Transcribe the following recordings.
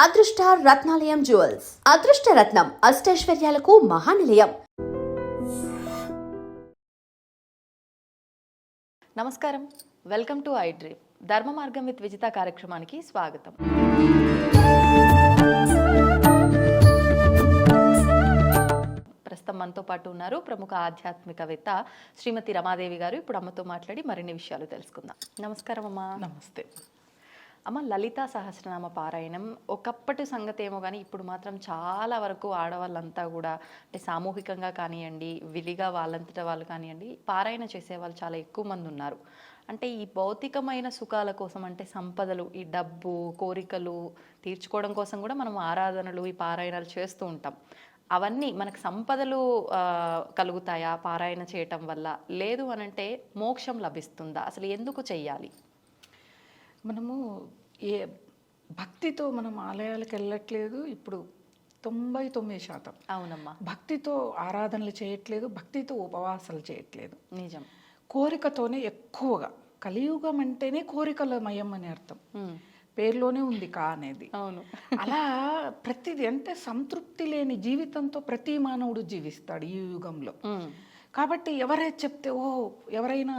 అదృష్ట రత్నాలయం జ్యువెల్స్ అదృష్ట రత్నం అష్టైశ్వర్యాలకు మహానిలయం. నమస్కారం, వెల్కమ్ టు ఐ డ్రీమ్. ధర్మ మార్గం విత్ విజిత కార్యక్రమానికి స్వాగతం. ప్రస్తుతం మనతో పాటు ఉన్నారు ప్రముఖ ఆధ్యాత్మికవేత్త శ్రీమతి రమాదేవి గారు. ఇప్పుడు అమ్మతో మాట్లాడి మరిన్ని విషయాలు తెలుసుకుందాం. నమస్కారం అమ్మా. నమస్తే అమ్మ, లలితా సహస్రనామ పారాయణం ఒకప్పటి సంగతి ఏమో కానీ ఇప్పుడు మాత్రం చాలా వరకు ఆడవాళ్ళంతా కూడా అంటే సామూహికంగా కానివ్వండి, విడిగా వాళ్ళంతటా వాళ్ళు కానివ్వండి, పారాయణ చేసేవాళ్ళు చాలా ఎక్కువ మంది ఉన్నారు. అంటే ఈ భౌతికమైన సుఖాల కోసం, అంటే సంపదలు, ఈ డబ్బు, కోరికలు తీర్చుకోవడం కోసం కూడా మనం ఆరాధనలు, ఈ పారాయణాలు చేస్తూ ఉంటాం. అవన్నీ మనకు సంపదలు కలుగుతాయా పారాయణ చేయటం వల్ల? లేదు అనంటే మోక్షం లభిస్తుందా? అసలు ఎందుకు చెయ్యాలి? మనము ఏ భక్తితో మనం ఆలయాలకు వెళ్ళట్లేదు. ఇప్పుడు 99% అవునమ్మా, భక్తితో ఆరాధనలు చేయట్లేదు, భక్తితో ఉపవాసాలు చేయట్లేదు. నిజం. కోరికతోనే ఎక్కువగా. కలియుగం అంటేనే కోరికలమయం అని అర్థం, పేరులోనే ఉంది కా అనేది. అవును. అలా ప్రతిదీ అంటే సంతృప్తి లేని జీవితంతో ప్రతి మానవుడు జీవిస్తాడు ఈ యుగంలో. కాబట్టి ఎవరైతే చెప్తే ఎవరైనా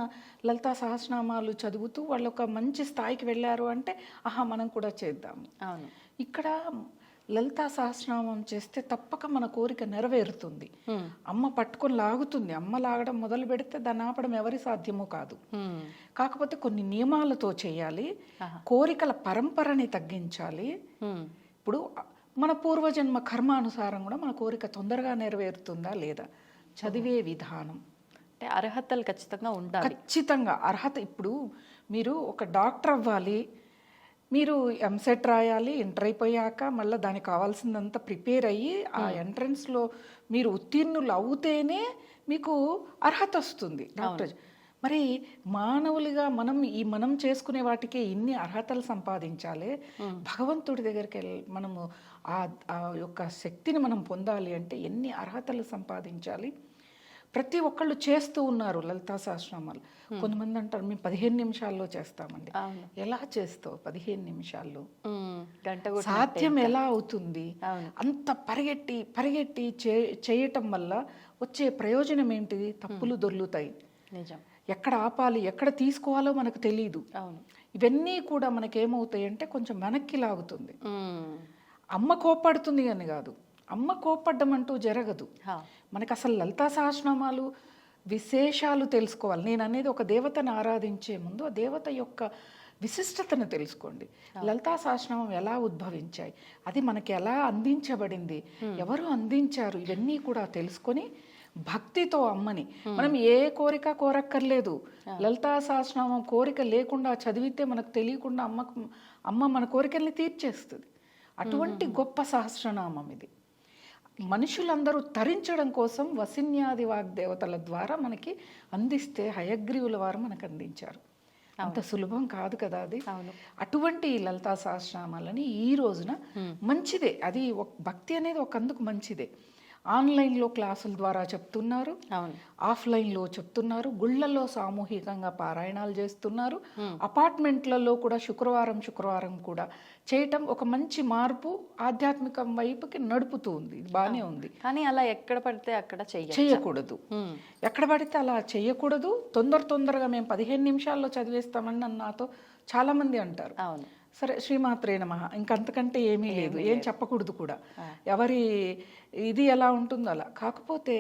లలితా సహస్రనామాలు చదువుతూ వాళ్ళు ఒక మంచి స్థాయికి వెళ్ళారు అంటే మనం కూడా చేద్దాము. అవును. ఇక్కడ లలితా సహస్రనామం చేస్తే తప్పక మన కోరిక నెరవేరుతుంది. అమ్మ పట్టుకొని లాగుతుంది. అమ్మ లాగడం మొదలు పెడితే దాన్ని ఆపడం ఎవరి సాధ్యమో కాదు. కాకపోతే కొన్ని నియమాలతో చేయాలి. కోరికల పరంపరని తగ్గించాలి. ఇప్పుడు మన పూర్వజన్మ కర్మానుసారం కూడా మన కోరిక తొందరగా నెరవేరుతుందా లేదా, చదివే విధానం, అంటే అర్హతలు ఖచ్చితంగా ఉండాలి. ఖచ్చితంగా అర్హత. ఇప్పుడు మీరు ఒక డాక్టర్ అవ్వాలి, మీరు ఎంసెట్ రాయాలి, ఇంటర్ అయిపోయాక మళ్ళీ దానికి కావాల్సిందంతా ప్రిపేర్ అయ్యి ఆ ఎంట్రన్స్లో మీరు ఉత్తీర్ణులు అవుతేనే మీకు అర్హత వస్తుంది డాక్టర్. మరి మానవులుగా మనం చేసుకునే వాటికే ఇన్ని అర్హతలు సంపాదించాలి. భగవంతుడి దగ్గరికి మనము ఆ యొక్క శక్తిని మనం పొందాలి అంటే ఎన్ని అర్హతలు సంపాదించాలి. ప్రతి ఒక్కళ్ళు చేస్తూ ఉన్నారు లలితా సహస్రనామాలు. కొంతమంది అంటారు మేము 15 నిమిషాల్లో చేస్తామండి. ఎలా చేస్తావు 15 నిమిషాల్లో? సాధ్యం ఎలా అవుతుంది? అంత పరిగెట్టి చేయటం వల్ల వచ్చే ప్రయోజనం ఏంటిది? తప్పులు దొర్లుతాయి. నిజం. ఎక్కడ ఆపాలి, ఎక్కడ తీసుకోవాలో మనకు తెలియదు. ఇవన్నీ కూడా మనకేమవుతాయి అంటే కొంచెం వెనక్కి లాగుతుంది. అమ్మ కోప్పడుతుంది అని కాదు, అమ్మ కోప్పడ్డం అంటూ జరగదు. మనకు అసలు లలితా సహస్రనామాలు విశేషాలు తెలుసుకోవాలి. నేను అనేది ఒక దేవతను ఆరాధించే ముందు ఆ దేవత యొక్క విశిష్టతను తెలుసుకోండి. లలితా సహస్రనామం ఎలా ఉద్భవించాయి, అది మనకి ఎలా అందించబడింది, ఎవరు అందించారు, ఇవన్నీ కూడా తెలుసుకొని భక్తితో అమ్మని మనం ఏ కోరిక కోరక్కర్లేదు. లలితా సహస్రనామం కోరిక లేకుండా చదివితే మనకు తెలియకుండా అమ్మ మన కోరికల్ని తీర్చేస్తుంది. అటువంటి గొప్ప సహస్రనామం ఇది. మనుషులందరూ తరించడం కోసం వసిన్యాది వాగ్దేవతల ద్వారా మనకి అందిస్తే హయగ్రీవుల వారు మనకు అందించారు. అంత సులభం కాదు కదా అది. అటువంటి లలితా సహస్రనామాలని ఈ రోజున మంచిదే. అది భక్తి అనేది ఒకందుకు మంచిదే. ఆన్లైన్లో క్లాసుల ద్వారా చెప్తున్నారు, ఆఫ్లైన్లో చెప్తున్నారు, గుళ్ళల్లో సామూహికంగా పారాయణాలు చేస్తున్నారు, అపార్ట్మెంట్లలో కూడా శుక్రవారం కూడా చేయటం ఒక మంచి మార్పు ఆధ్యాత్మికం వైపుకి నడుపుతూ ఉంది. ఇది బాగానే ఉంది. కానీ అలా ఎక్కడ పడితే అక్కడ చేయకూడదు. ఎక్కడ పడితే అలా చేయకూడదు. తొందరగా మేము 15 నిమిషాల్లో చదివేస్తామని నాతో చాలా మంది అంటారు. సరే, శ్రీమాత్రే నమః, ఇంకంతకంటే ఏమీ లేదు, ఏం చెప్పకూడదు కూడా. ఎవరి ఇది ఎలా ఉంటుందో అలా. కాకపోతే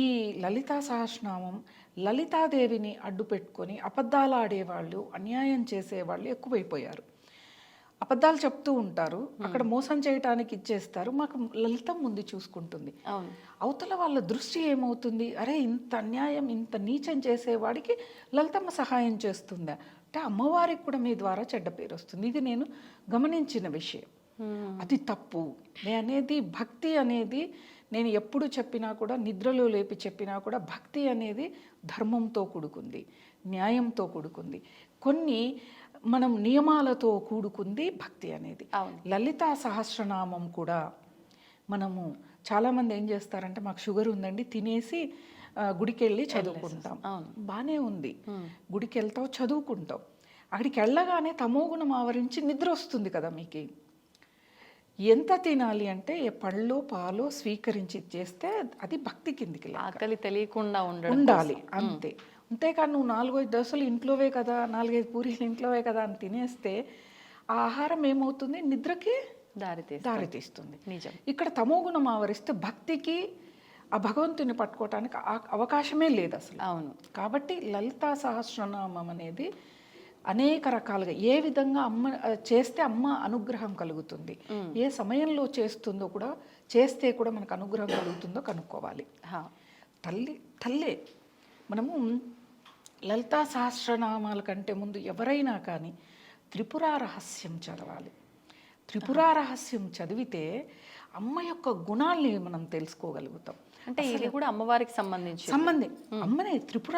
ఈ లలితా సహస్రనామం లలితాదేవిని అడ్డు పెట్టుకొని అబద్ధాలు ఆడేవాళ్ళు, అన్యాయం చేసేవాళ్ళు ఎక్కువైపోయారు. అబద్ధాలు చెప్తూ ఉంటారు, అక్కడ మోసం చేయటానికి ఇచ్చేస్తారు. మాకు లలితం ముందు చూసుకుంటుంది. అవతల వాళ్ళ దృష్టి ఏమవుతుంది, అరే ఇంత అన్యాయం, ఇంత నీచం చేసేవాడికి లలితమ్మ సహాయం చేస్తుందా అంటే అమ్మవారికి కూడా మీ ద్వారా చెడ్డ పేరు వస్తుంది. ఇది నేను గమనించిన విషయం. అది తప్పు. అనేది భక్తి అనేది నేను ఎప్పుడు చెప్పినా కూడా, నిద్రలో లేపి చెప్పినా కూడా, భక్తి అనేది ధర్మంతో కూడుకుంది, న్యాయంతో కూడుకుంది, కొన్ని మనం నియమాలతో కూడుకుంది భక్తి అనేది. లలితా సహస్రనామం కూడా మనము చాలామంది ఏం చేస్తారంటే, మాకు షుగర్ ఉందండి తినేసి గుడికి వెళ్ళి చదువుకుంటాం. బాగానే ఉంది, గుడికి వెళ్తావు చదువుకుంటావు, అక్కడికి వెళ్ళగానే తమోగుణం ఆవరించి నిద్ర వస్తుంది కదా మీకు. ఎంత తినాలి అంటే పళ్ళో పాలో స్వీకరించి చేస్తే అది భక్తి కిందికి లెక్క. ఆకలి తెలియకుండా ఉండాలి అంతే. అంతేకాని నువ్వు 4-5 దోశలు ఇంట్లోవే కదా, 4-5 పూరీలు ఇంట్లోవే కదా అని తినేస్తే ఆ ఆహారం ఏమవుతుంది, నిద్రకి దారితీస్తుంది. నిజం. ఇక్కడ తమోగుణం ఆవరిస్తే భక్తికి ఆ భగవంతుని పట్టుకోవటానికి అవకాశమే లేదు అసలు. అవును. కాబట్టి లలితా సహస్రనామం అనేది అనేక రకాలుగా ఏ విధంగా అమ్మ చేస్తే అమ్మ అనుగ్రహం కలుగుతుంది, ఏ సమయంలో చేస్తుందో కూడా చేస్తే కూడా మనకు అనుగ్రహం కలుగుతుందో కనుక్కోవాలి. తల్లే మనము లలితా సహస్రనామాల కంటే ముందు ఎవరైనా కానీ త్రిపుర రహస్యం చదవాలి. త్రిపుర రహస్యం చదివితే అమ్మ యొక్క గుణాల్ని మనం తెలుసుకోగలుగుతాం. అంటే ఇది కూడా అమ్మవారికి సంబంధించి అమ్మనే త్రిపుర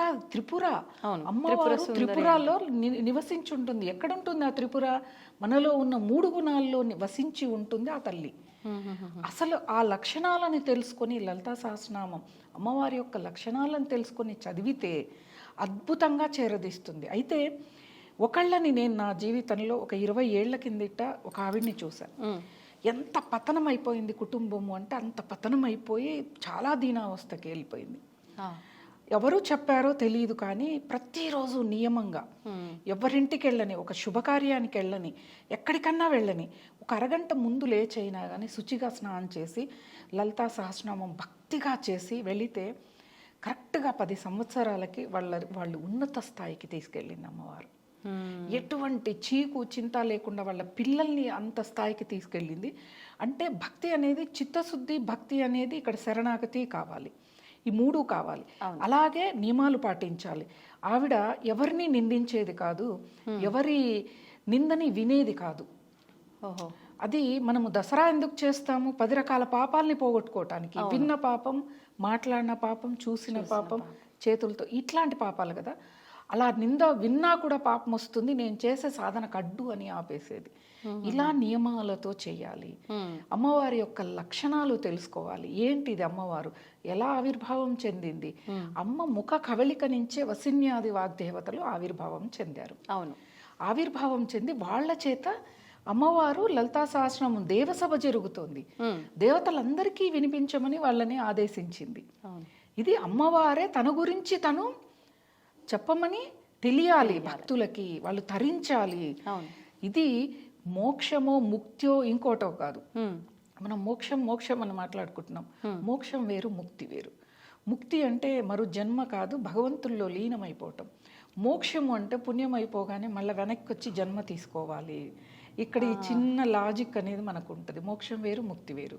అమ్మవారు త్రిపురలో నివసించి ఉంటుంది. ఎక్కడ ఉంటుంది ఆ త్రిపుర? మనలో ఉన్న 3 గుణాల్లో వసించి ఉంటుంది ఆ తల్లి. అసలు ఆ లక్షణాలను తెలుసుకొని లలితా సహస్రనామం అమ్మవారి యొక్క లక్షణాలను తెలుసుకొని చదివితే అద్భుతంగా చేరదీస్తుంది. అయితే ఒకళ్ళని నేను నా జీవితంలో ఒక 20 ఏళ్ల కిందట ఒక ఆవిడ్ని చూశాను. ఎంత పతనం అయిపోయింది కుటుంబము అంటే అంత పతనం అయిపోయి చాలా దీనావస్థకి వెళ్ళిపోయింది. ఎవరు చెప్పారో తెలియదు కానీ ప్రతిరోజు నియమంగా ఎవరింటికి వెళ్ళని, ఒక శుభకార్యానికి వెళ్ళని, ఎక్కడికన్నా వెళ్ళని, ఒక అరగంట ముందు లేచైనా కానీ శుచిగా స్నానం చేసి లలితా సహస్రనామం భక్తిగా చేసి వెళితే కరెక్ట్గా 10 సంవత్సరాలకి వాళ్ళు ఉన్నత స్థాయికి తీసుకెళ్ళింది అమ్మవారు. ఎటువంటి చీకు చింత లేకుండా వాళ్ళ పిల్లల్ని అంత స్థాయికి తీసుకెళ్ళింది. అంటే భక్తి అనేది చిత్తశుద్ధి, భక్తి అనేది ఇక్కడ శరణాగతి కావాలి, ఈ 3 కావాలి. అలాగే నియమాలు పాటించాలి. ఆవిడ ఎవరిని నిందించేది కాదు, ఎవరి నిందని వినేది కాదు. అది మనము దసరా ఎందుకు చేస్తాము? 10 రకాల పాపాలని పోగొట్టుకోవటానికి. విన్న పాపం, మాట్లాడిన పాపం, చూసిన పాపం, చేతులతో ఇట్లాంటి పాపాలు కదా. అలా విన్నా కూడా పాపం వస్తుంది, నేను చేసే సాధనకు అడ్డు అని ఆపేసేది. ఇలా నియమాలతో చేయాలి. అమ్మవారి యొక్క లక్షణాలు తెలుసుకోవాలి. ఏంటిది అమ్మవారు, ఎలా ఆవిర్భావం చెందింది? అమ్మ ముఖ కవళిక నుంచే వసిన్యాది వాగ్దేవతలు ఆవిర్భావం చెందారు. అవును. ఆవిర్భావం చెంది వాళ్ళ చేత అమ్మవారు లలితా సహస్రనామం దేవసభ జరుగుతోంది, దేవతలందరికీ వినిపించమని వాళ్ళని ఆదేశించింది. ఇది అమ్మవారే తన గురించి తను చెప్పమని తెలియాలి భక్తులకి, వాళ్ళు తరించాలి. ఇది మోక్షమో ముక్త్యో ఇంకోటో కాదు. మనం మోక్షం అని మాట్లాడుకుంటున్నాం. మోక్షం వేరు, ముక్తి వేరు. ముక్తి అంటే మరో జన్మ కాదు, భగవంతుల్లో లీనమైపోవటం. మోక్షము అంటే పుణ్యం అయిపోగానే మళ్ళీ వెనక్కి వచ్చి జన్మ తీసుకోవాలి. ఇక్కడ ఈ చిన్న లాజిక్ అనేది మనకు ఉంటుంది. మోక్షం వేరు, ముక్తి వేరు.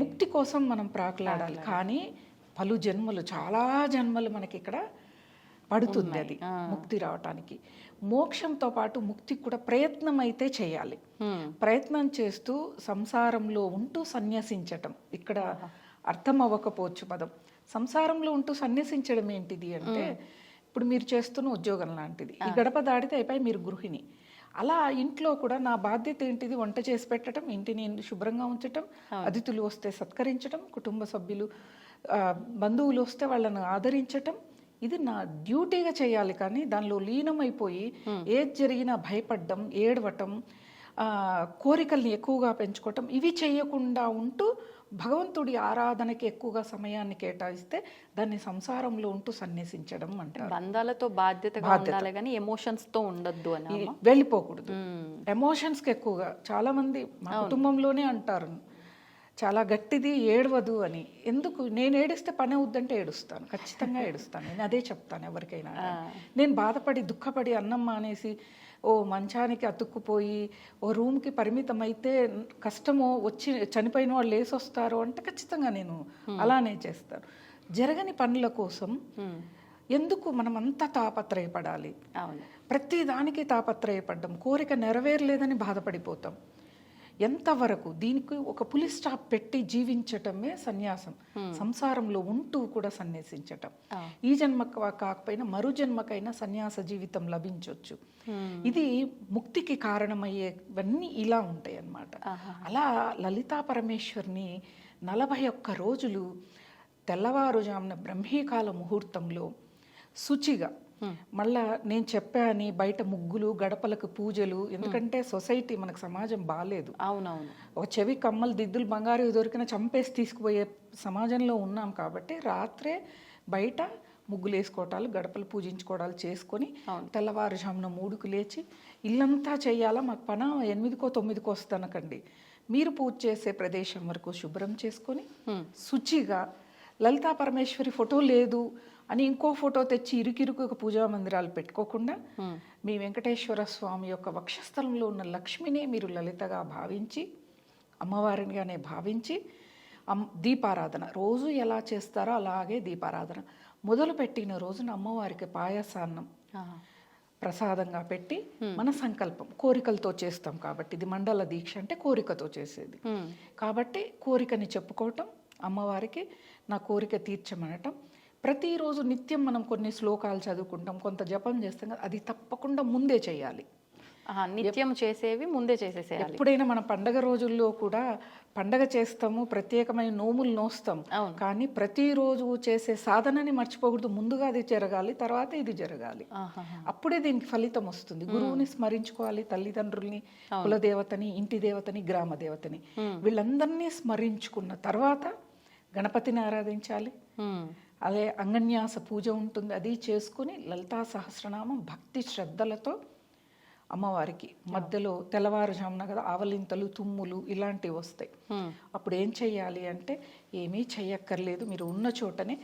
ముక్తి కోసం మనం ప్రాకులాడాలి, కానీ పలు జన్మలు, చాలా జన్మలు మనకి ఇక్కడ పడుతుంది అది ముక్తి రావటానికి. మోక్షంతో పాటు ముక్తికి కూడా ప్రయత్నం అయితే చేయాలి. ప్రయత్నం చేస్తూ సంసారంలో ఉంటూ సన్యసించటం ఇక్కడ అర్థం అవ్వకపోవచ్చు పదం. సంసారంలో ఉంటూ సన్యసించడం ఏంటిది అంటే, ఇప్పుడు మీరు చేస్తున్న ఉద్యోగం లాంటిది. ఈ గడప దాడితే అయిపోయి మీరు గృహిణి. అలా ఇంట్లో కూడా నా బాధ్యత ఏంటిది? వంట చేసి పెట్టడం, ఇంటిని శుభ్రంగా ఉంచటం, అతిథులు వస్తే సత్కరించడం, కుటుంబ సభ్యులు బంధువులు వస్తే వాళ్ళను ఆదరించటం. ఇది నా డ్యూటీగా చేయాలి. కానీ దానిలో లీనమైపోయి ఏది జరిగినా భయపడడం, ఏడవటం, కోరికల్ని ఎక్కువగా పెంచుకోవటం, ఇవి చేయకుండా ఉంటూ భగవంతుడి ఆరాధనకి ఎక్కువగా సమయాన్ని కేటాయిస్తే దాన్ని సంసారంలో ఉంటూ సన్యసించడం అంటారు. బంధాలతో బాధ్యతగా ఉండాలి కానీ ఎమోషన్స్ తో ఉండొద్దు అని వెళ్ళిపోకూడదు. ఎమోషన్స్కి ఎక్కువగా చాలా మంది మా కుటుంబంలోనే అంటారు, చాలా గట్టిది, ఏడవదు అని. ఎందుకు? నేను ఏడిస్తే పని అవుద్దంటే ఏడుస్తాను, ఖచ్చితంగా ఏడుస్తాను. నేను అదే చెప్తాను ఎవరికైనా. నేను బాధపడి దుఃఖపడి అన్నం మానేసి ఓ మంచానికి అతుక్కుపోయి ఓ రూమ్కి పరిమితం అయితే కష్టమో, వచ్చి చనిపోయిన వాళ్ళు లేసొస్తారు అంటే ఖచ్చితంగా నేను అలానే చేస్తాను. జరగని పనుల కోసం ఎందుకు మనం అంతా తాపత్రయపడాలి? ప్రతి దానికి తాపత్రయపడ్డం, కోరిక నెరవేరలేదని బాధపడిపోతాం. ఎంతవరకు? దీనికి ఒక పులి స్టాప్ పెట్టి జీవించటమే సన్యాసం. సంసారంలో ఉంటూ కూడా సన్యాసించటం. ఈ జన్మకు కాకపోయినా మరో జన్మకైనా సన్యాస జీవితం లభించవచ్చు. ఇది ముక్తికి కారణమయ్యేవన్నీ ఇలా ఉంటాయి అన్నమాట. అలా లలితా పరమేశ్వరిని 41 రోజులు తెల్లవారుజామున బ్రహ్మీకాల ముహూర్తంలో శుచిగా మళ్ళా నేను చెప్పాని బయట ముగ్గులు, గడపలకు పూజలు, ఎందుకంటే సొసైటీ మనకు సమాజం బాగాలేదు. అవునవును. ఒక చెవి కమ్మలు, దిద్దులు, బంగారు దొరికిన చంపేసి తీసుకుపోయే సమాజంలో ఉన్నాం కాబట్టి రాత్రే బయట ముగ్గులు వేసుకోవటాలు, గడపలు పూజించుకోవడాలు చేసుకొని తెల్లవారుజామున 3కు లేచి ఇల్లంతా చేయాలా. మాకు పన 8కో 9కో వస్తానకండి. మీరు పూజ చేసే ప్రదేశం వరకు శుభ్రం చేసుకొని శుచిగా, లలితా పరమేశ్వరి ఫోటో లేదు అని ఇంకో ఫోటో తెచ్చి ఇరుకిరుకు పూజా మందిరాలు పెట్టుకోకుండా మీ వెంకటేశ్వర స్వామి యొక్క వక్షస్థలంలో ఉన్న లక్ష్మినే మీరు లలితగా భావించి, అమ్మవారినిగానే భావించి దీపారాధన రోజు ఎలా చేస్తారో అలాగే దీపారాధన మొదలుపెట్టిన రోజున అమ్మవారికి పాయసాన్నం ప్రసాదంగా పెట్టి మన సంకల్పం, కోరికలతో చేస్తాం కాబట్టి ఇది మండల దీక్ష అంటే కోరికతో చేసేది కాబట్టి కోరికని చెప్పుకోవటం, అమ్మవారికి నా కోరిక తీర్చమనటం. ప్రతిరోజు నిత్యం మనం కొన్ని శ్లోకాలు చదువుకుంటాం, కొంత జపం చేస్తాం కదా, అది తప్పకుండా ముందే చేయాలి. నిత్యం చేసేవి ముందే చేసేసేయాలి. ఎప్పుడైనా మన పండగ రోజుల్లో కూడా పండగ చేస్తాము, ప్రత్యేకమైన నోములు నోస్తాం, కానీ ప్రతిరోజు చేసే సాధనని మర్చిపోకూడదు. ముందుగా అది జరగాలి, తర్వాత ఇది జరగాలి. అప్పుడే దీనికి ఫలితం వస్తుంది. గురువుని స్మరించుకోవాలి, తల్లిదండ్రుల్ని, కులదేవతని, ఇంటి దేవతని, గ్రామ దేవతని, వీళ్ళందరినీ స్మరించుకున్న తర్వాత గణపతిని ఆరాధించాలి. అదే అంగన్యాస పూజ ఉంటుంది, అది చేసుకుని లలితా సహస్రనామం భక్తి శ్రద్ధలతో అమ్మవారికి మధ్యలో తెల్లవారుజామున కదా ఆవలింతలు, తుమ్ములు ఇలాంటివి వస్తాయి. అప్పుడు ఏం చెయ్యాలి అంటే ఏమీ చెయ్యక్కర్లేదు, మీరు ఉన్న చోటనే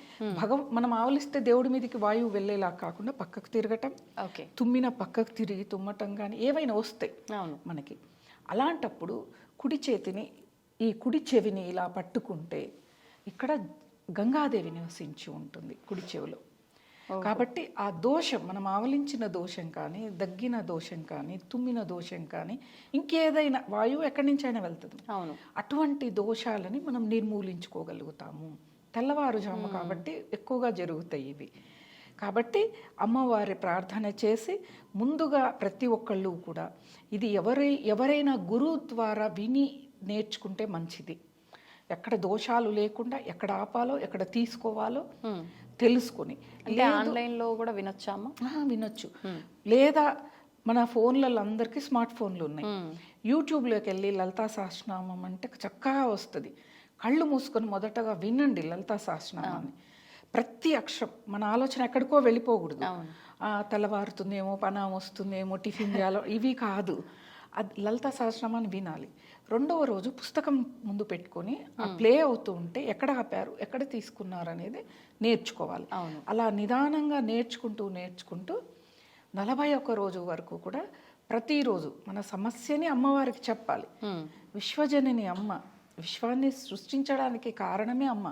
మనం ఆవలిస్తే దేవుడి మీదకి వాయువు వెళ్ళేలా కాకుండా పక్కకు తిరగటం, తుమ్మిన పక్కకు తిరిగి తుమ్మటం కానీ ఏవైనా వస్తాయి మనకి. అలాంటప్పుడు కుడి చేతిని, ఈ కుడి చెవిని ఇలా పట్టుకుంటే ఇక్కడ గంగాదేవి నివసించి ఉంటుంది కుడి చెవిలో. కాబట్టి ఆ దోషం, మనం ఆవలించిన దోషం కానీ, దగ్గిన దోషం కానీ, తుమ్మిన దోషం కానీ, ఇంకేదైనా వాయువు ఎక్కడి నుంచి అయినా వెళ్తుంది, అటువంటి దోషాలని మనం నిర్మూలించుకోగలుగుతాము. తెల్లవారుజాము కాబట్టి ఎక్కువగా జరుగుతాయి ఇవి. కాబట్టి అమ్మవారి ప్రార్థన చేసి ముందుగా ప్రతి ఒక్కళ్ళు కూడా ఇది ఎవరైనా గురువు ద్వారా విని నేర్చుకుంటే మంచిది. ఎక్కడ దోషాలు లేకుండా ఎక్కడ ఆపాలో, ఎక్కడ తీసుకోవాలో తెలుసుకుని. ఆన్లైన్లో కూడా వినొచ్చామా? వినొచ్చు. లేదా మన ఫోన్లలో అందరికీ స్మార్ట్ ఫోన్లు ఉన్నాయి. యూట్యూబ్లోకి వెళ్ళి లలితా సహస్రనామం అంటే చక్కగా వస్తుంది. కళ్ళు మూసుకొని మొదటగా వినండి లలితా సహస్రనామాన్ని. ప్రతి అక్షరం, మన ఆలోచన ఎక్కడికో వెళ్ళిపోకూడదు. తెల్లవారుతుందేమో, పనా వస్తుందేమో, టిఫిన్ చేయాలో, ఇవి కాదు. అది లలితా సహస్రనామాన్ని వినాలి. రెండవ రోజు పుస్తకం ముందు పెట్టుకొని ఆ ప్లే అవుతూ ఉంటే ఎక్కడ ఆపారు, ఎక్కడ తీసుకున్నారు అనేది నేర్చుకోవాలి. అలా నిదానంగా నేర్చుకుంటూ 41 రోజు వరకు కూడా ప్రతిరోజు మన సమస్యని అమ్మవారికి చెప్పాలి. విశ్వజనని అమ్మ, విశ్వాన్ని సృష్టించడానికి కారణమే అమ్మ,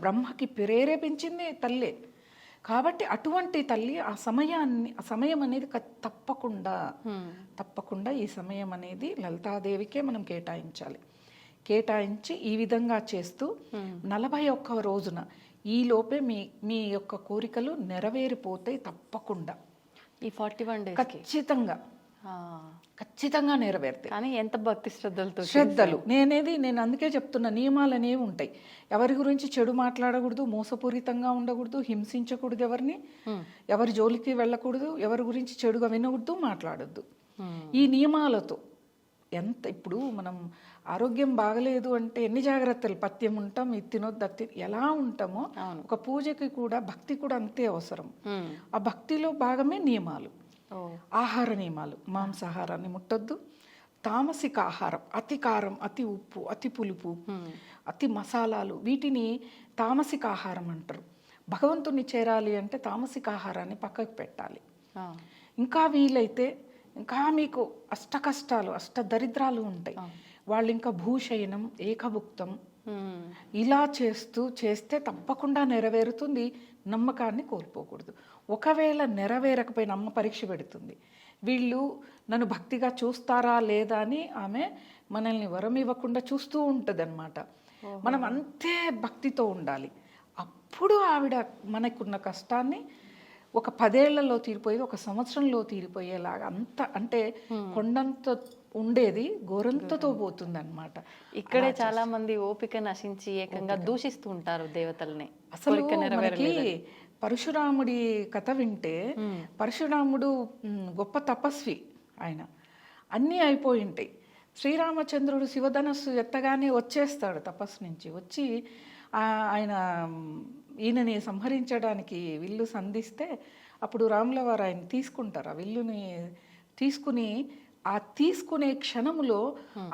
బ్రహ్మకి ప్రేరేపించింది తల్లే. కాబట్టి అటువంటి తల్లి ఆ సమయం అనేది తప్పకుండా ఈ సమయం అనేది లలితాదేవికే మనం కేటాయించాలి. కేటాయించి ఈ విధంగా చేస్తూ 41వ రోజున ఈ లోపే మీ యొక్క కోరికలు నెరవేరిపోతాయి. తప్పకుండా ఈ 41 days ఖచ్చితంగా నెరవేరుతాయి. కానీ ఎంత భక్తి శ్రద్ధలు నేను అందుకే చెప్తున్నా, నియమాలు అనేవి ఉంటాయి. ఎవరి గురించి చెడు మాట్లాడకూడదు, మోసపూరితంగా ఉండకూడదు, హింసించకూడదు, ఎవరి జోలికి వెళ్ళకూడదు, ఎవరి గురించి చెడుగా వినకూడదు, మాట్లాడద్దు. ఈ నియమాలతో ఇప్పుడు మనం ఆరోగ్యం బాగలేదు అంటే ఎన్ని జాగ్రత్తలు, పథ్యం ఉంటాం, ఇది తినొద్దు, అది ఎలా ఉంటామో ఒక పూజకి కూడా భక్తి కూడా అంతే అవసరం. ఆ భక్తిలో భాగమే నియమాలు, ఆహార నియమాలు. మాంసాహారాన్ని ముట్టొద్దు, తామసిక ఆహారం, అతి కారం, అతి ఉప్పు, అతి పులుపు, అతి మసాలాలు, వీటిని తామసిక ఆహారం అంటారు. భగవంతుని చేరాలి అంటే తామసిక ఆహారాన్ని పక్కకు పెట్టాలి. ఇంకా వీలైతే ఇంకా మీకు అష్ట కష్టాలు, అష్ట దరిద్రాలు ఉంటాయి, వాళ్ళు ఇంకా భూషయనం, ఏకభుక్తం ఇలా చేస్తే తప్పకుండా నెరవేరుతుంది. నమ్మకాన్ని కోల్పోకూడదు. ఒకవేళ నెరవేరకపోయిన అమ్మ పరీక్ష పెడుతుంది. వీళ్ళు నన్ను భక్తిగా చూస్తారా లేదా అని ఆమె మనల్ని వరం ఇవ్వకుండా చూస్తూ ఉంటుంది అన్నమాట. మనం అంతే భక్తితో ఉండాలి. అప్పుడు ఆవిడ మనకున్న కష్టాన్ని ఒక 10 ఏళ్లలో తీరిపోయేది 1 సంవత్సరంలో తీరిపోయేలాగా, అంత అంటే కొండంత ఉండేది గోరంతతో పోతుంది అనమాట. ఇక్కడే చాలా మంది ఓపిక నశించి ఏకంగా దూషిస్తూ ఉంటారు దేవతల్ని. అసలు మనకి పరశురాముడి కథ వింటే పరశురాముడు గొప్ప తపస్వి, ఆయన అన్నీ అయిపోయి ఉంటాయి. శ్రీరామచంద్రుడు శివధనస్సు ఎత్తగానే వచ్చేస్తాడు తపస్సు నుంచి వచ్చి ఆయన ఈయనని సంహరించడానికి విల్లు సంధిస్తే అప్పుడు రాముల వారు ఆయన తీసుకుంటారు. ఆ విల్లుని తీసుకుని ఆ తీసుకునే క్షణములో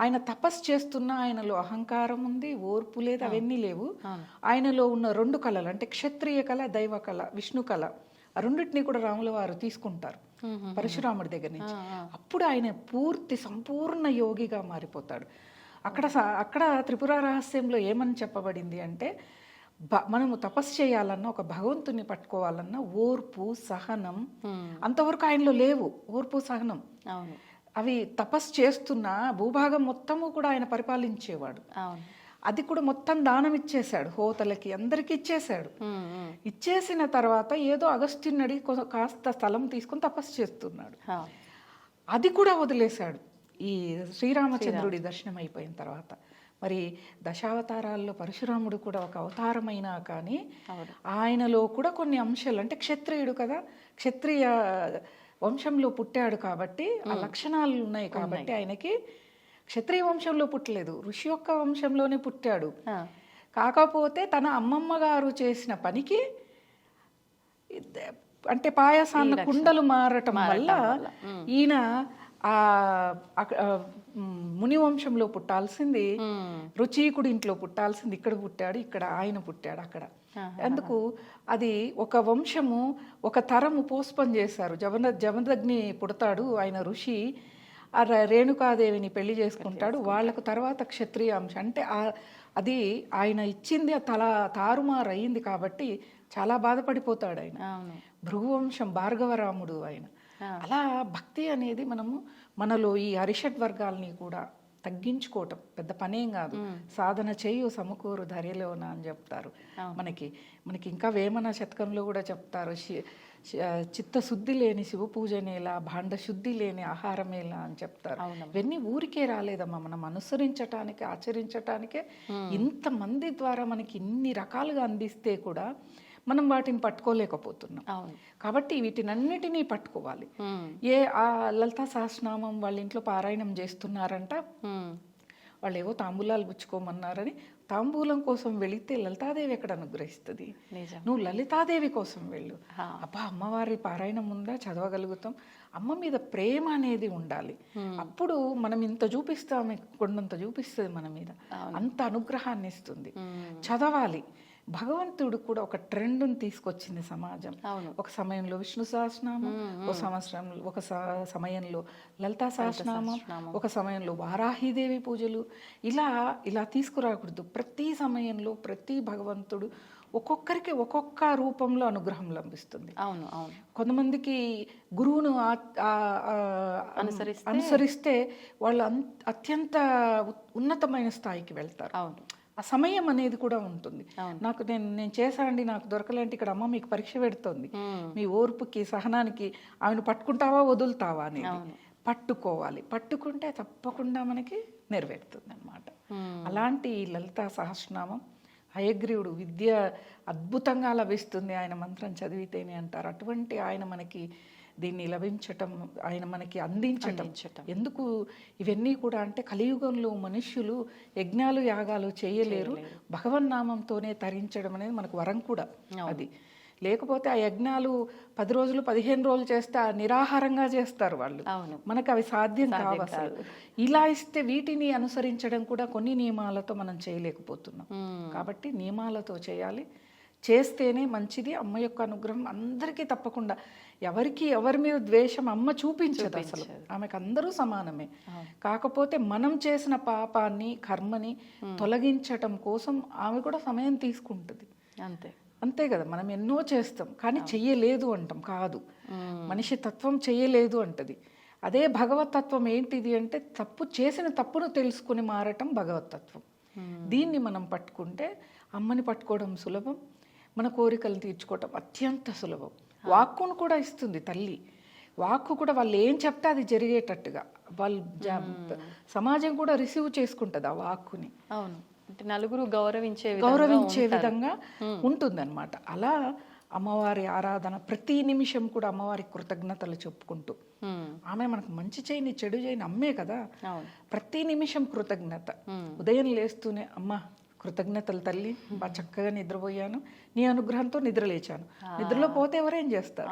ఆయన తపస్సు చేస్తున్న ఆయనలో అహంకారం ఉంది, ఓర్పు లేదు, అవన్నీ లేవు. ఆయనలో ఉన్న 2 కళలు అంటే క్షత్రియ కళ, దైవ కళ, విష్ణు కళ, ఆ రెండింటినీ కూడా రాముల వారు తీసుకుంటారు పరశురాముడి దగ్గర నుంచి. అప్పుడు ఆయన పూర్తి సంపూర్ణ యోగిగా మారిపోతాడు. అక్కడ త్రిపుర రహస్యంలో ఏమని చెప్పబడింది అంటే మనము తపస్సు చేయాలన్నా, ఒక భగవంతుని పట్టుకోవాలన్నా ఓర్పు, సహనం అంతవరకు ఆయనలో లేవు. ఓర్పు, సహనం అవి తపస్సు చేస్తున్న భూభాగం మొత్తము కూడా ఆయన పరిపాలించేవాడు. అది కూడా మొత్తం దానం ఇచ్చేశాడు, హోతలకి అందరికి ఇచ్చేశాడు. ఇచ్చేసిన తర్వాత ఏదో అగస్త్యుని కాస్త స్థలం తీసుకుని తపస్సు చేస్తున్నాడు. అది కూడా వదిలేశాడు ఈ శ్రీరామచంద్రుడి దర్శనం అయిపోయిన తర్వాత. మరి దశావతారాల్లో పరశురాముడు కూడా ఒక అవతారమైనా కానీ ఆయనలో కూడా కొన్ని అంశాలు, అంటే క్షత్రియుడు కదా, క్షత్రియ వంశంలో పుట్టాడు కాబట్టి ఆ లక్షణాలు ఉన్నాయి కాబట్టి ఆయనకి క్షత్రియ వంశంలో పుట్టలేదు, ఋషి యొక్క వంశంలోనే పుట్టాడు. కాకపోతే తన అమ్మమ్మ గారు చేసిన పనికి అంటే పాయసాన్న కుండలు మారటం వల్ల ఈయన ముని వంశంలో పుట్టాల్సింది, రుచీకుడి ఇంట్లో పుట్టాల్సింది ఇక్కడ పుట్టాడు, ఇక్కడ ఆయన పుట్టాడు అక్కడ. అందుకు అది ఒక వంశము, ఒక తరము పోస్ట్పోన్ చేశారు. జమదగ్ని పుడతాడు, ఆయన ఋషి, ఆ రేణుకాదేవిని పెళ్లి చేసుకుంటాడు. వాళ్ళకు తర్వాత క్షత్రియ అంశం అంటే అది ఆయన ఇచ్చింది తారుమారు అయింది కాబట్టి చాలా బాధపడిపోతాడు ఆయన. భృగువంశం భార్గవరాముడు ఆయన. అలా భక్తి అనేది మనలో ఈ అరిషడ్ వర్గాల్ని కూడా తగ్గించుకోవటం పెద్ద పనేం కాదు. సాధన చేయు సమకూరు ధర్యలోన అని చెప్తారు. మనకి ఇంకా వేమన శతకంలో కూడా చెప్తారు, చిత్తశుద్ధి లేని శివ పూజనేలా, భాండ శుద్ధి లేని ఆహారమేలా అని చెప్తారు. ఇవన్నీ ఊరికే రాలేదమ్మా, మనం అనుసరించటానికి, ఆచరించటానికే. ఇంతమంది ద్వారా మనకి ఇన్ని రకాలుగా అందిస్తే కూడా మనం వాటిని పట్టుకోలేకపోతున్నాం. కాబట్టి వీటినన్నిటినీ పట్టుకోవాలి. ఆ లలితా సహస్రనామం వాళ్ళ ఇంట్లో పారాయణం చేస్తున్నారంట, వాళ్ళు ఏవో తాంబూలాలు పుచ్చుకోమన్నారని తాంబూలం కోసం వెళితే లలితాదేవి ఎక్కడ అనుగ్రహిస్తుంది? నువ్వు లలితాదేవి కోసం వెళ్ళు. అబ్బా అమ్మవారి పారాయణం ఉందా, చదవగలుగుతాం. అమ్మ మీద ప్రేమ అనేది ఉండాలి. అప్పుడు మనం ఇంత చూపిస్తాం, కొండంత చూపిస్తుంది మన మీద, అంత అనుగ్రహాన్ని ఇస్తుంది. చదవాలి. భగవంతుడు కూడా ఒక ట్రెండ్ని తీసుకొచ్చింది సమాజం. ఒక సమయంలో విష్ణు సహస్రనామం, ఒక సమయంలో లలితా సహస్రనామం, ఒక సమయంలో వారాహిదేవి పూజలు. ఇలా తీసుకురాకూడదు. ప్రతి సమయంలో ప్రతి భగవంతుడు ఒక్కొక్కరికి ఒక్కొక్క రూపంలో అనుగ్రహం లభిస్తుంది. కొంతమందికి గురువును అనుసరిస్తే వాళ్ళు అత్యంత ఉన్నతమైన స్థాయికి వెళ్తారు. ఆ సమయం అనేది కూడా ఉంటుంది. నేను చేశానండి, నాకు దొరకలేంటి, ఇక్కడ అమ్మ మీకు పరీక్ష పెడుతోంది, మీ ఓర్పుకి సహనానికి. ఆమెను పట్టుకుంటావా వదులుతావా అనేది పట్టుకోవాలి. పట్టుకుంటే తప్పకుండా మనకి నెరవేరుతుంది అన్నమాట. అలాంటి లలితా సహస్రనామం హయగ్రీవుడు విద్య అద్భుతంగా లభిస్తుంది ఆయన మంత్రం చదివితేనే అంటారు. అటువంటి ఆయన మనకి దీన్ని లభించటం, ఆయన మనకి అందించటం. ఎందుకు ఇవన్నీ కూడా అంటే కలియుగంలో మనుష్యులు యజ్ఞాలు యాగాలు చేయలేరు, భగవన్నామంతోనే తరించడం అనేది మనకు వరం కూడా. అది లేకపోతే ఆ యజ్ఞాలు 10 రోజులు 15 రోజులు చేస్తే నిరాహారంగా చేస్తారు వాళ్ళు. మనకు అవి సాధ్యం కావు అసలు. ఇలా ఇస్తే వీటిని అనుసరించడం కూడా కొన్ని నియమాలతో మనం చేయలేకపోతున్నాం. కాబట్టి నియమాలతో చేయాలి, చేస్తేనే మంచిది. అమ్మ యొక్క అనుగ్రహం అందరికీ తప్పకుండా. ఎవరి మీద ద్వేషం అమ్మ చూపించదు అసలు. ఆమెకు అందరూ సమానమే. కాకపోతే మనం చేసిన పాపాన్ని, కర్మని తొలగించటం కోసం ఆమె కూడా సమయం తీసుకుంటుంది. అంతే కదా. మనం ఎన్నో చేస్తాం కానీ చెయ్యలేదు అంటాం. కాదు, మనిషి తత్వం చెయ్యలేదు అంటది. అదే భగవతత్వం ఏంటిది అంటే చేసిన తప్పును తెలుసుకుని మారటం భగవతత్వం. దీన్ని మనం పట్టుకుంటే అమ్మని పట్టుకోవడం సులభం, మన కోరికలు తీర్చుకోవటం అత్యంత సులభం. వాక్కును కూడా ఇస్తుంది తల్లి. వాక్కు కూడా వాళ్ళు ఏం చెప్తే అది జరిగేటట్టుగా సమాజం కూడా రిసీవ్ చేసుకుంటుంది ఆ వాక్కుని. అంటే నలుగురు గౌరవించే విధంగా ఉంటుందన్నమాట. అలా అమ్మవారి ఆరాధన, ప్రతి నిమిషం కూడా అమ్మవారికి కృతజ్ఞతలు చెప్పుకుంటూ, ఆమె మనకు మంచి చేయని చెడు చేయని అమ్మే కదా, ప్రతి నిమిషం కృతజ్ఞత. ఉదయం లేస్తూనే అమ్మ కృతజ్ఞతలు తల్లి, బాగా చక్కగా నిద్రపోయాను, నీ అనుగ్రహంతో నిద్ర లేచాను. నిద్రలో పోతే ఎవరేం చేస్తారు?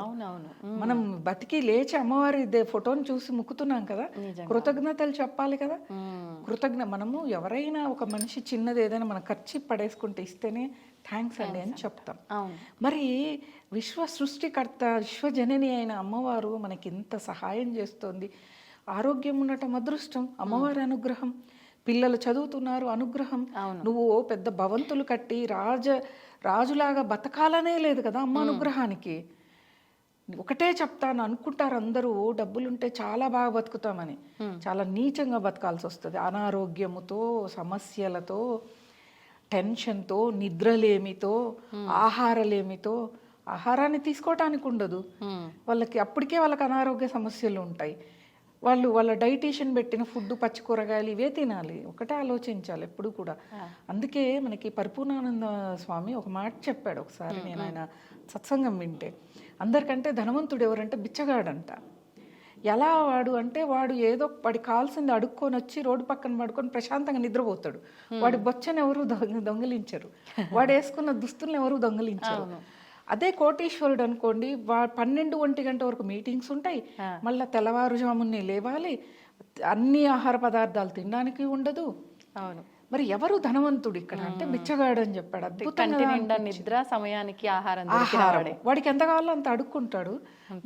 మనం బతికి లేచి అమ్మవారి ఫోటోని చూసి ముక్కుతున్నాం కదా, కృతజ్ఞతలు చెప్పాలి కదా. మనము ఎవరైనా ఒక మనిషి చిన్నది ఏదైనా మన ఖర్చు పడేసుకుంటే ఇస్తేనే థ్యాంక్స్ అండి అని చెప్తాం. మరి విశ్వ సృష్టికర్త విశ్వజనని అయిన అమ్మవారు మనకి ఇంత సహాయం చేస్తుంది. ఆరోగ్యం ఉండటం అదృష్టం, అమ్మవారి అనుగ్రహం. పిల్లలు చదువుతున్నారు, అనుగ్రహం. నువ్వు పెద్ద భవంతులు కట్టి రాజులాగా బతకాలనే లేదు కదా అమ్మ అనుగ్రహానికి. ఒకటే చెప్తాను, అనుకుంటారు అందరూ డబ్బులుంటే చాలా బాగా బతుకుతామని. చాలా నీచంగా బతకాల్సి వస్తుంది. అనారోగ్యముతో, సమస్యలతో, టెన్షన్తో, నిద్రలేమితో, ఆహారలేమితో. ఆహారాన్ని తీసుకోవటానికి ఉండదు వాళ్ళకి, అప్పటికే వాళ్ళకి అనారోగ్య సమస్యలు ఉంటాయి. వాళ్ళ డైటీషియన్ పెట్టిన ఫుడ్, పచ్చి కూరగాయలు ఇవే తినాలి. ఒకటే ఆలోచించాలి ఎప్పుడు కూడా. అందుకే మనకి పరిపూర్ణానంద స్వామి ఒక మాట చెప్పాడు ఒకసారి, నేను ఆయన సత్సంగం వింటే. అందరికంటే ధనవంతుడు ఎవరంటే బిచ్చగాడంట. ఎలా వాడు అంటే, వాడు ఏదో వాడికి కావాల్సింది అడుక్కొని వచ్చి రోడ్డు పక్కన పడుకొని ప్రశాంతంగా నిద్రపోతాడు. వాడి బొచ్చని ఎవరు దొంగిలించరు, వాడు వేసుకున్న దుస్తుల్ని ఎవరు దొంగిలించరు. అదే కోటీశ్వరుడు అనుకోండి, 12-1 గంట వరకు మీటింగ్స్ ఉంటాయి, మళ్ళీ తెల్లవారుజామునే లేవాలి, అన్ని ఆహార పదార్థాలు తినడానికి ఉండదు. మరి ఎవరు ధనవంతుడు ఇక్కడ అంటే బిచ్చగాడు అని చెప్పాడు. అద్భుతంగా నిద్ర, సమయానికి ఆహారం, వాడికి ఎంత కావాలో అంత అడుక్కుంటాడు,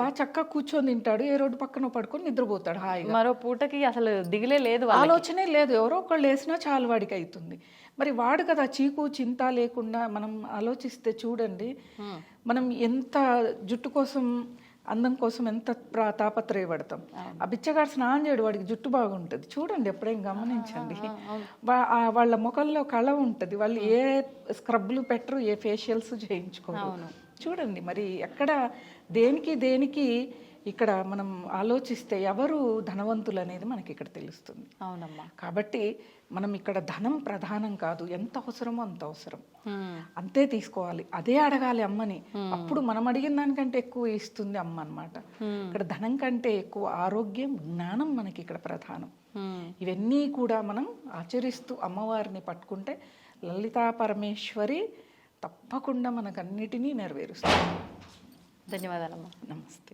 బాగా చక్కగా కూర్చొని తింటాడు, ఏ రోడ్డు పక్కన పడుకొని నిద్రపోతాడు హాయిగా. మరో పూటకి అసలు దిగులే లేదు, ఆలోచనే లేదు. ఎవరో ఒకళ్ళు వేసినా చాలు వాడికి అవుతుంది. మరి వాడు కదా చీకు చింత లేకుండా మనం ఆలోచిస్తే చూడండి, మనం ఎంత జుట్టు కోసం, అందం కోసం ఎంత తాపత్రయపడతాం. ఆ బిచ్చగాడు స్నానం చేయడు, వాడికి జుట్టు బాగుంటుంది. చూడండి, ఎప్పుడైనా గమనించండి. వాళ్ళ ముఖంలో కళ ఉంటుంది, వాళ్ళు ఏ స్క్రబ్లు పెట్టరు, ఏ ఫేషియల్స్ చేయించుకోరు. చూడండి మరి ఎక్కడ దేనికి ఇక్కడ మనం ఆలోచిస్తే ఎవరు ధనవంతులు అనేది మనకి ఇక్కడ తెలుస్తుంది. అవునమ్మా. కాబట్టి మనం ఇక్కడ ధనం ప్రధానం కాదు, ఎంత అవసరమో అంత అవసరం, అంతే తీసుకోవాలి, అదే అడగాలి అమ్మని. అప్పుడు మనం అడిగిన దానికంటే ఎక్కువ ఇస్తుంది అమ్మ అన్నమాట. ఇక్కడ ధనం కంటే ఎక్కువ ఆరోగ్యం, జ్ఞానం మనకి ఇక్కడ ప్రధానం. ఇవన్నీ కూడా మనం ఆచరిస్తూ అమ్మవారిని పట్టుకుంటే లలితా పరమేశ్వరి తప్పకుండా మనకన్నిటినీ నెరవేరుస్తుంది. ధన్యవాదాలమ్మా. నమస్తే.